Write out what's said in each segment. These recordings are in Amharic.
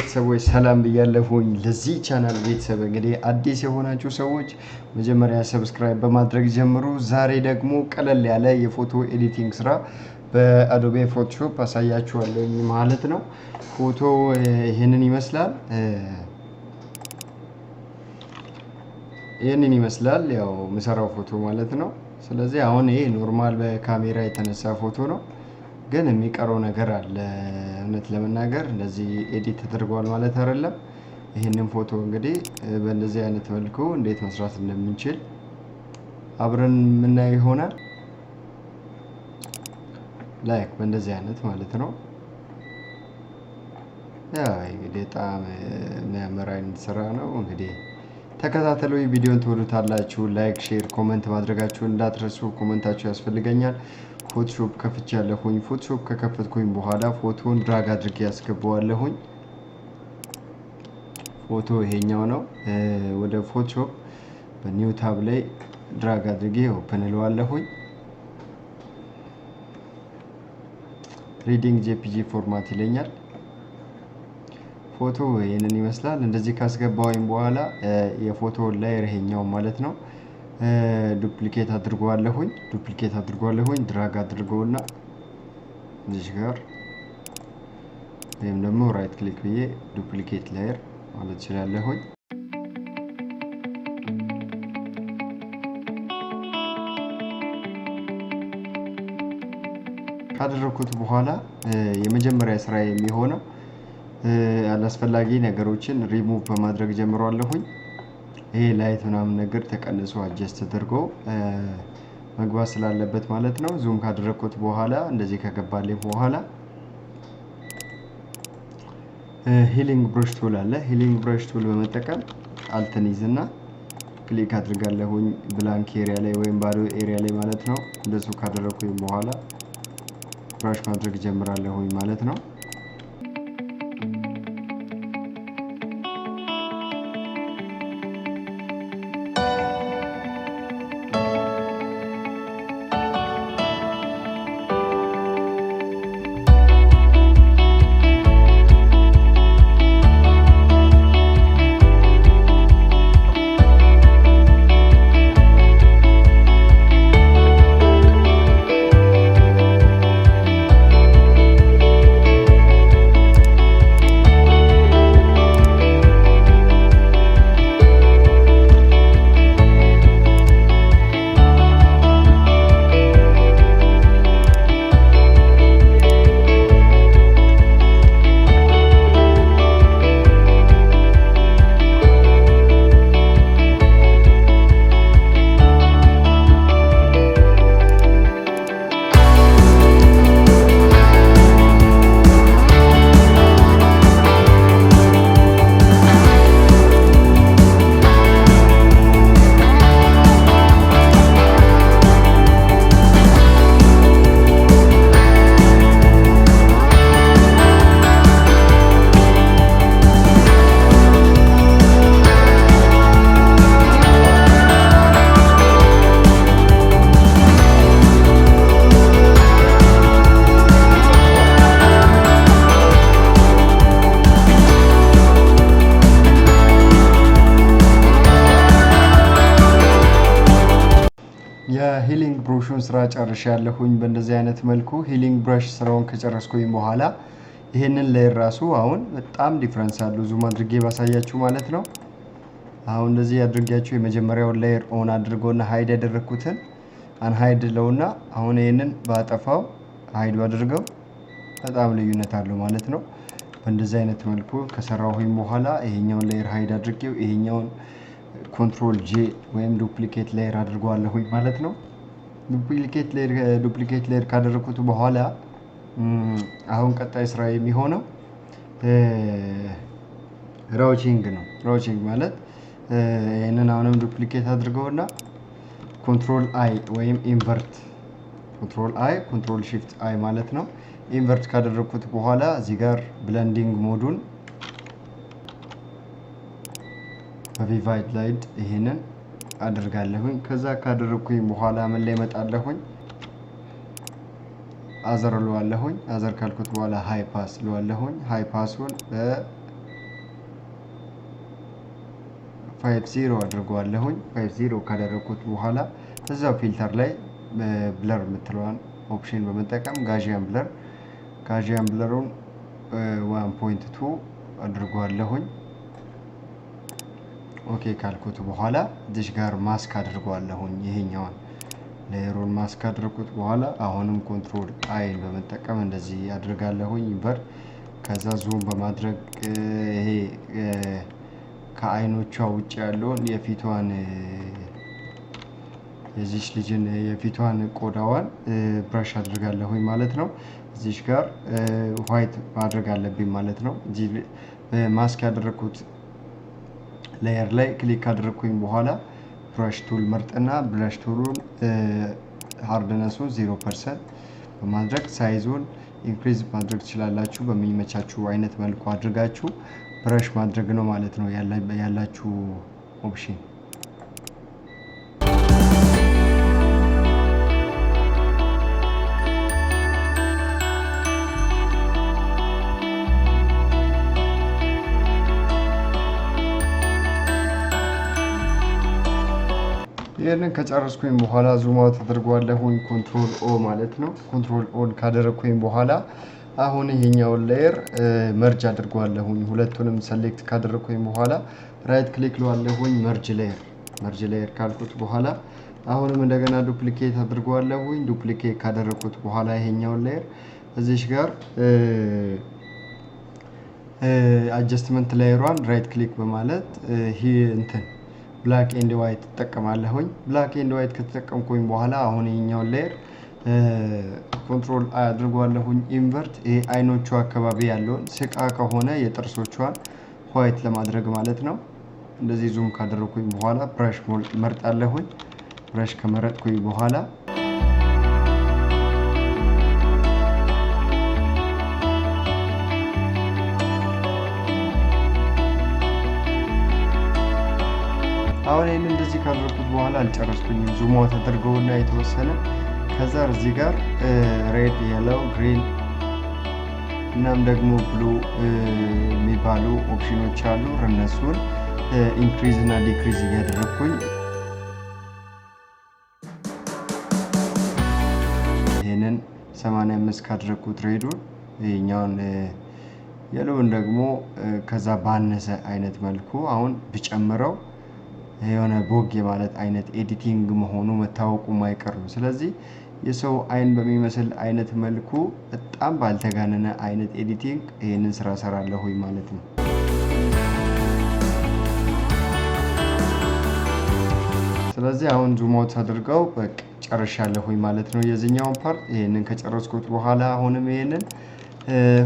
ቤተሰቦች ሰላም ብያለሁኝ። ለዚህ ቻናል ቤተሰብ እንግዲህ አዲስ የሆናችሁ ሰዎች መጀመሪያ ሰብስክራይብ በማድረግ ጀምሩ። ዛሬ ደግሞ ቀለል ያለ የፎቶ ኤዲቲንግ ስራ በአዶቤ ፎቶሾፕ አሳያችኋለሁ ማለት ነው። ፎቶ ይሄንን ይመስላል ያው ምሰራው ፎቶ ማለት ነው። ስለዚህ አሁን ይሄ ኖርማል በካሜራ የተነሳ ፎቶ ነው፣ ግን የሚቀረው ነገር አለ። እውነት ለመናገር እንደዚህ ኤዲት ተደርጓል ማለት አይደለም። ይሄንን ፎቶ እንግዲህ በእንደዚህ አይነት መልኩ እንዴት መስራት እንደምንችል አብረን የምናየው ይሆናል። ላይክ በእንደዚህ አይነት ማለት ነው። ያው እንግዲህ በጣም የሚያምር አይነት ስራ ነው። እንግዲህ ተከታተሉ፣ ቪዲዮን ትወዱታላችሁ። ላይክ፣ ሼር፣ ኮሜንት ማድረጋችሁን እንዳትረሱ። ኮሜንታችሁ ያስፈልገኛል። ፎቶሾፕ ከፍቻለሁኝ። ፎቶሾፕ ከከፈትኩኝ በኋላ ፎቶን ድራግ አድርጌ ያስገባዋለሁኝ። ፎቶ ይሄኛው ነው። ወደ ፎቶሾፕ በኒው ታብ ላይ ድራግ አድርጌ ኦፕን እለዋለሁኝ። ሪዲንግ ጄፒጂ ፎርማት ይለኛል። ፎቶ ይሄንን ይመስላል። እንደዚህ ካስገባውኝ በኋላ የፎቶ ላየር ይሄኛው ማለት ነው ዱፕሊኬት አድርጓለሁኝ። ድራግ አድርገውና እዚህ ጋር ወይም ደግሞ ራይት ክሊክ ብዬ ዱፕሊኬት ላየር ማለት ይችላለሁኝ። ካደረኩት በኋላ የመጀመሪያ ስራ የሚሆነው አላስፈላጊ ነገሮችን ሪሙቭ በማድረግ ጀምሯለሁኝ። ይሄ ላይት ምናምን ነገር ተቀንሶ አጀስት ተደርጎ መግባት ስላለበት ማለት ነው። ዙም ካደረኩት በኋላ እንደዚህ ከገባልኝ በኋላ ሂሊንግ ብረሽ ቱል አለ። ሂሊንግ ብረሽ ቱል በመጠቀም አልትን ይዝና ክሊክ አድርጋለሁኝ ብላንክ ኤሪያ ላይ ወይም ባዶ ኤሪያ ላይ ማለት ነው። እንደሱ ካደረኩኝ በኋላ ብራሽ ማድረግ ጀምራለሁኝ ማለት ነው። የሂሊንግ ብሩሹን ስራ ጨርሻለሁኝ። በእንደዚህ አይነት መልኩ ሂሊንግ ብረሽ ስራውን ከጨረስኩኝ በኋላ ይሄንን ላየር ራሱ አሁን በጣም ዲፈረንስ አለው። ዙም አድርጌ ባሳያችሁ ማለት ነው። አሁን እንደዚህ አድርጋችሁ የመጀመሪያውን ላየር ኦን አድርጎና ሃይድ ያደረኩትን አንሃይድ ለውና አሁን ይሄንን ባጠፋው ሃይድ አድርገው በጣም ልዩነት አለው ማለት ነው። በእንደዚህ አይነት መልኩ ከሰራሁኝ በኋላ ይሄኛውን ላየር ሃይድ አድርጌው ይሄኛውን ኮንትሮል ጄ ወይም ዱፕሊኬት ላየር አድርጓለሁኝ ማለት ነው። ዱፕሊኬት ላየር ካደረኩት በኋላ አሁን ቀጣይ ስራ የሚሆነው ራውቺንግ ነው። ራውቺንግ ማለት ይሄንን አሁንም ዱፕሊኬት አድርገውና ኮንትሮል አይ ወይም ኢንቨርት ኮንትሮል ሺፍት አይ ማለት ነው። ኢንቨርት ካደረኩት በኋላ እዚህ ጋር ብለንዲንግ ሞዱን በቪቫይድ ላይት ይሄንን አደርጋለሁኝ። ከዛ ካደረኩኝ በኋላ ምን ላይ መጣለሁኝ አዘር ለዋለሁኝ። አዘር ካልኩት በኋላ ሃይ ፓስ ለዋለሁኝ። ሃይ ፓሱን 50 አድርጓለሁኝ። 50 ካደረኩት በኋላ እዛው ፊልተር ላይ ብለር የምትለዋን ኦፕሽን በመጠቀም ጋዢያን ብለሩን 1.2 አድርጓለሁኝ። ኦኬ ካልኩት በኋላ እዚህ ጋር ማስክ አድርጓለሁኝ። ይሄኛውን ሌየሩን ማስክ አድርኩት በኋላ አሁንም ኮንትሮል አይን በመጠቀም እንደዚህ አድርጋለሁኝ በር ከዛ ዙም በማድረግ ይሄ ከአይኖቿ ውጭ ያለውን የፊቷን የዚች ልጅን የፊቷን ቆዳዋን ብራሽ አድርጋለሁኝ ማለት ነው። እዚህ ጋር ዋይት ማድረግ አለብኝ ማለት ነው። እዚህ ማስክ ያደረኩት ሌየር ላይ ክሊክ አድርኩኝ በኋላ ብራሽ ቱል መርጥና ብራሽ ቱሉን ሃርድነሱን 0% በማድረግ ሳይዙን ኢንክሪዝ ማድረግ ትችላላችሁ። በሚመቻችሁ አይነት መልኩ አድርጋችሁ ብራሽ ማድረግ ነው ማለት ነው ያላችሁ ኦፕሽን። ይሄንን ከጨረስኩኝ በኋላ ዙም አውት አድርጓለሁኝ ኮንትሮል ኦ ማለት ነው። ኮንትሮል ኦን ካደረኩኝ በኋላ አሁን ይሄኛውን ሌየር መርጅ አድርጓለሁኝ። ሁለቱንም ሰሌክት ካደረኩኝ በኋላ ራይት ክሊክ ለዋለሁኝ መርጅ ሌየር ካልኩት በኋላ አሁንም እንደገና ዱፕሊኬት አድርጓለሁኝ። ዱፕሊኬት ካደረኩት በኋላ ይሄኛውን ሌየር እዚህ ጋር አጀስትመንት ሌየሯን ራይት ክሊክ በማለት ይሄ እንትን ብላክ ኤንድ ዋይት ተጠቀማለሁኝ። ብላክ ኤንድ ዋይት ከተጠቀምኩኝ በኋላ አሁን ይሄኛውን ሌየር ኮንትሮል አይ አድርጓለሁኝ ኢንቨርት ይሄ አይኖቹ አካባቢ ያለውን ስቃ ከሆነ የጥርሶቿን ዋይት ለማድረግ ማለት ነው። እንደዚህ ዙም ካደረኩኝ በኋላ ብራሽ መርጣለሁኝ። ብራሽ ከመረጥኩኝ በኋላ አሁን ይሄን እንደዚህ ካደረኩት በኋላ አልጨረስኩኝም። ዙም አውት አድርገውና የተወሰነ ከዛ እዚህ ጋር ሬድ፣ የለው፣ ግሪን እናም ደግሞ ብሉ የሚባሉ ኦፕሽኖች አሉ። እነሱን ኢንክሪዝ እና ዲክሪዝ እያደረኩኝ ይሄንን 85 ካደረኩት ሬዱን ይሄኛውን የለውን ደግሞ ከዛ ባነሰ አይነት መልኩ አሁን ብጨምረው የሆነ ቦግ የማለት አይነት ኤዲቲንግ መሆኑ መታወቁ ማይቀር ነው። ስለዚህ የሰው አይን በሚመስል አይነት መልኩ በጣም ባልተጋነነ አይነት ኤዲቲንግ ይሄንን ስራ ሰራለሁኝ ማለት ነው። ስለዚህ አሁን ዙም አውት አድርገው በቃ ጨርሻለሁኝ ማለት ነው የዚህኛውን ፓርት። ይሄንን ከጨረስኩት በኋላ አሁንም ይሄንን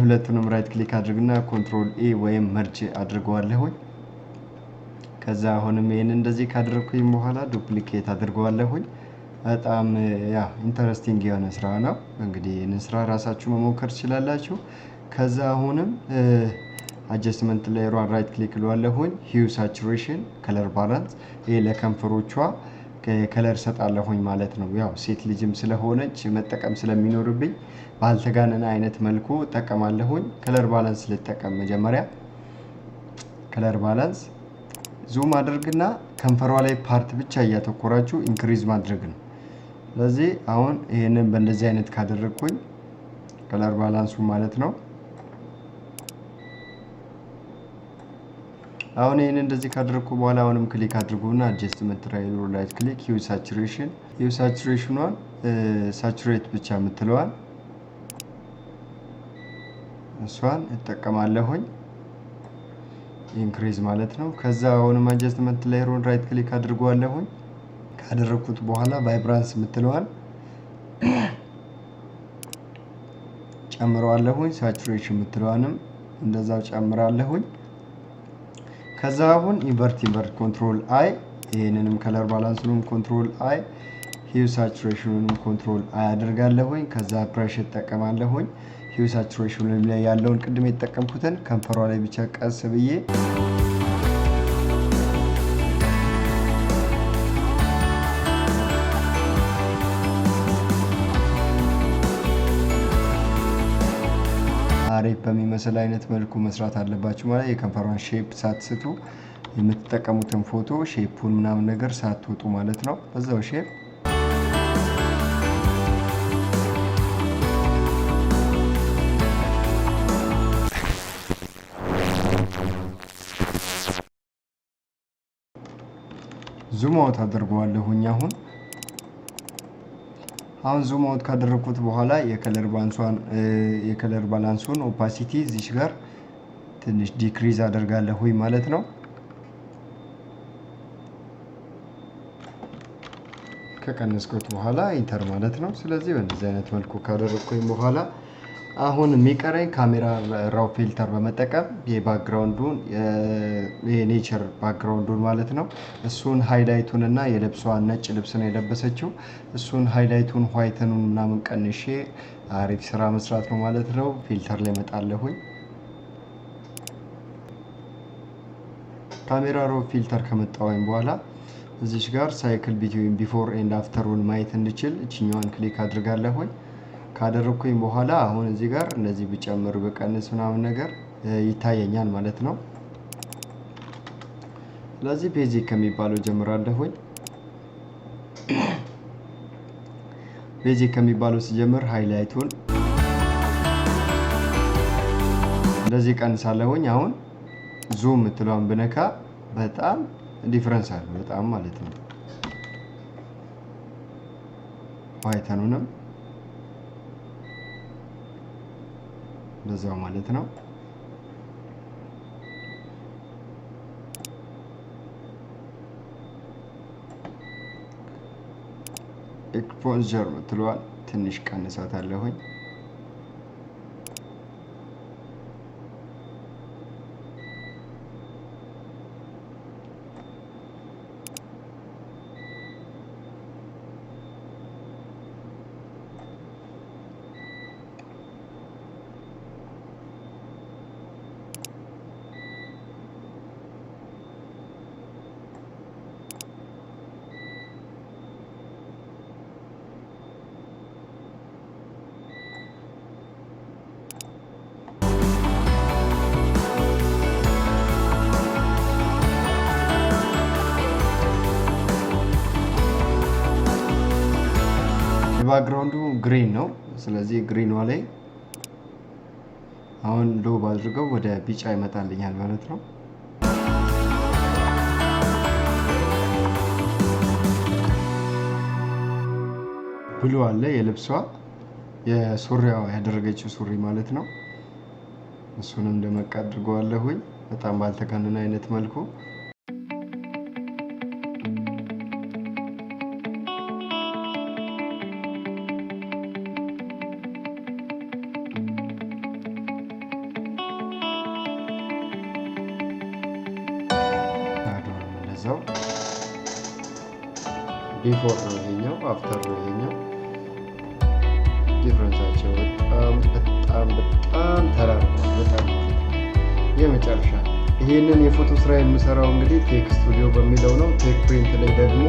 ሁለቱንም ራይት ክሊክ አድርግና ኮንትሮል ኤ ወይም መርጅ አድርገዋለሁኝ። ከዛ አሁንም ይሄን እንደዚህ ካደረኩኝ በኋላ ዱፕሊኬት አድርገዋለሁኝ። በጣም ኢንተረስቲንግ የሆነ ስራ ነው። እንግዲህ ይሄንን ስራ ራሳችሁ መሞከር ትችላላችሁ። ከዛ አሁንም አጀስትመንት ሌየሯን ራይት ክሊክ ለዋለሁኝ ሂው ሳቹሬሽን ከለር ባላንስ ይሄ ለከንፈሮቿ ከለር ሰጣለሁኝ ማለት ነው። ያው ሴት ልጅም ስለሆነች መጠቀም ስለሚኖርብኝ ባልተጋነነ አይነት መልኩ ተጠቀማለሁኝ። ከለር ባላንስ ልጠቀም መጀመሪያ ከለር ባላንስ ዙም አድርግና ከንፈሯ ላይ ፓርት ብቻ እያተኮራችሁ ኢንክሪዝ ማድረግ ነው። ስለዚህ አሁን ይሄንን በእንደዚህ አይነት ካደረኩኝ ከለር ባላንሱ ማለት ነው። አሁን ይሄንን እንደዚህ ካደረኩ በኋላ አሁንም ክሊክ አድርጉና አጀስትመንት ራይሉ ራይት ክሊክ ሂው ሳቹሬሽኗን ሳቹሬት ብቻ የምትለዋን እሷን እጠቀማለሁኝ ኢንክሪዝ ማለት ነው። ከዛ አሁንም አጀስትመንት ሌየሩን ራይት ክሊክ አድርጓለሁኝ። ካደረኩት በኋላ ቫይብራንስ የምትለዋን ጨምረዋለሁኝ። ሳቹሬሽን የምትለዋንም እንደዛው ጨምራለሁኝ። ከዛ አሁን ኢንቨርት ኮንትሮል አይ ይሄንንም ከለር ባላንሱንም ኮንትሮል አይ ሂው ሳቹሬሽኑንም ኮንትሮል አይ አደርጋለሁኝ። ከዛ ብራሽ እጠቀማለሁኝ። ሂው ሳቹሬሽኑ ላይ ያለውን ቅድም የተጠቀምኩትን ከንፈሯ ላይ ብቻ ቀስ ብዬ አሪፍ በሚመስል አይነት መልኩ መስራት አለባችሁ ማለት የከንፈሯን ሼፕ ሳትስቱ የምትጠቀሙትን ፎቶ ሼፑን ምናምን ነገር ሳትወጡ ማለት ነው። በዛው ሼፕ ዙም አውት አደርገዋለሁኝ። አሁን ዙም አውት ካደረኩት በኋላ የከለር ባላንሱን ኦፓሲቲ እዚህ ጋር ትንሽ ዲክሪዝ አደርጋለሁኝ ማለት ነው። ከቀነስኩት በኋላ ኢንተር ማለት ነው። ስለዚህ በእንደዚህ አይነት መልኩ ካደረኩኝ በኋላ አሁን የሚቀረኝ ካሜራ ራው ፊልተር በመጠቀም የባክግራውንዱን የኔቸር ባክግራውንዱን ማለት ነው እሱን ሃይላይቱን እና የልብሷን ነጭ ልብስ ነው የለበሰችው እሱን ሃይላይቱን ዋይተኑን ምናምን ቀንሼ አሪፍ ስራ መስራት ነው ማለት ነው። ፊልተር ላይ መጣለሁኝ። ካሜራ ራው ፊልተር ከመጣወኝ በኋላ እዚህ ጋር ሳይክል ቢትዊን ቢፎር ኤንድ አፍተሩን ማየት እንድችል እቺኛዋን ክሊክ አድርጋለሁኝ። ካደረኩኝ በኋላ አሁን እዚህ ጋር እንደዚህ ብጨምር በቀንስ ምናምን ነገር ይታየኛል ማለት ነው። ስለዚህ ቤዚክ ከሚባለው ጀምራለሁኝ። ቤዚክ ከሚባለው ሲጀምር ሃይላይቱን እንደዚህ ቀንሳለሁኝ። አሁን ዙም ምትለውን ብነካ በጣም ዲፈረንስ አለ በጣም ማለት ነው። ዋይተኑንም በዛው ማለት ነው። ኤክስፖዠር ምትለዋል ትንሽ ቀንሳታለሁኝ። ባክግራውንዱ ግሪን ነው። ስለዚህ ግሪኗ ላይ አሁን ሎብ አድርገው ወደ ቢጫ ይመጣልኛል ማለት ነው። ብሉ አለ የልብሷ የሱሪዋ ያደረገችው ሱሪ ማለት ነው። እሱንም ደመቅ አድርገዋለሁኝ በጣም ባልተጋነነ አይነት መልኩ። ቢፎር ነው ይሄኛው፣ አፍተር ነው ይሄኛው። ዲፍረንሳቸው በጣም ተራርቋል። በጣም የመጨረሻ ይሄንን የፎቶ ስራ የምሰራው እንግዲህ ቴክ ስቱዲዮ በሚለው ነው። ቴክ ፕሪንት ላይ ደግሞ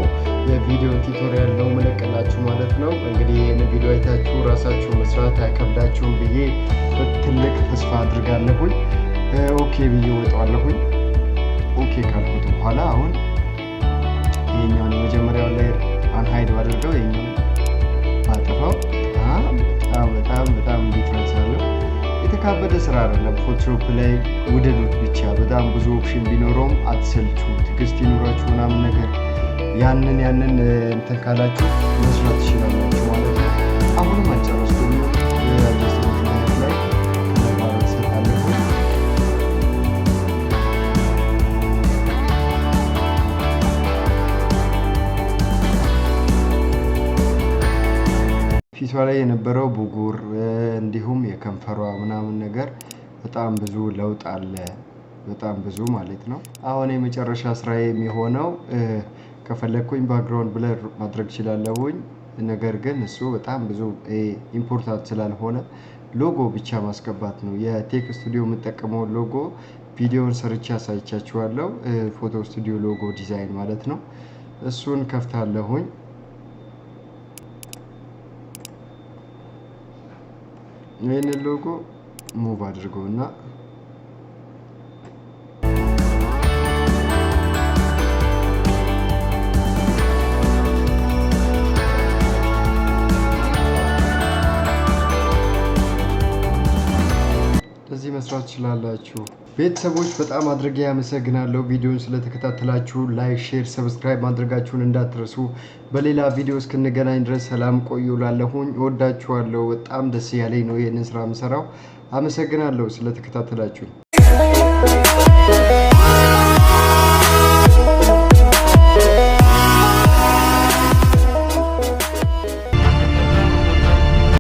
የቪዲዮ ቲቶሪያል ነው መለቀላችሁ ማለት ነው። እንግዲህ ይሄን ቪዲዮ አይታችሁ ራሳችሁ መስራት አይከብዳችሁም ብዬ ትልቅ ተስፋ አድርጋለሁኝ። ኦኬ ብዬ ወጣለሁኝ። ኦኬ ካልኩት በኋላ አሁን ይሄኛውን የመጀመሪያው ላይ አንሃይድ አድርገው ይሄኛውን አጥፋው። በጣም ዲፍረንስ አለው። የተካበደ ስራ አይደለም። ፎቶሾፕ ላይ ውደዱት ብቻ። በጣም ብዙ ኦፕሽን ቢኖረውም አትሰልቹ፣ ትዕግስት ይኖራችሁ ምናምን ነገር ያንን እንትን ካላችሁ መስራት ትችላላችሁ ማለት ነው። አሁንም አልጨረስኩም ነው ያለስበት ማለት ላይ ተባባሪ ሰጣለሁ። ፊቷ ላይ የነበረው ብጉር እንዲሁም የከንፈሯ ምናምን ነገር በጣም ብዙ ለውጥ አለ። በጣም ብዙ ማለት ነው። አሁን የመጨረሻ ስራዬ የሚሆነው ከፈለኩኝ ባክግራውንድ ብለር ማድረግ እችላለሁኝ። ነገር ግን እሱ በጣም ብዙ ኢምፖርታንት ስላልሆነ ሎጎ ብቻ ማስገባት ነው። የቴክ ስቱዲዮ የምጠቀመው ሎጎ ቪዲዮውን ሰርቼ አሳይቻችኋለሁ። ፎቶ ስቱዲዮ ሎጎ ዲዛይን ማለት ነው። እሱን ከፍታለሁኝ። ይህንን ሎጎ ሙቭ አድርገውና መስራት ትችላላችሁ። ቤተሰቦች በጣም አድርጌ ያመሰግናለሁ ቪዲዮውን ስለተከታተላችሁ። ላይክ፣ ሼር፣ ሰብስክራይብ ማድረጋችሁን እንዳትረሱ። በሌላ ቪዲዮ እስክንገናኝ ድረስ ሰላም ቆዩ። ላለሁኝ እወዳችኋለሁ። በጣም ደስ ያለኝ ነው ይሄንን ስራ የምሰራው። አመሰግናለሁ ስለተከታተላችሁ።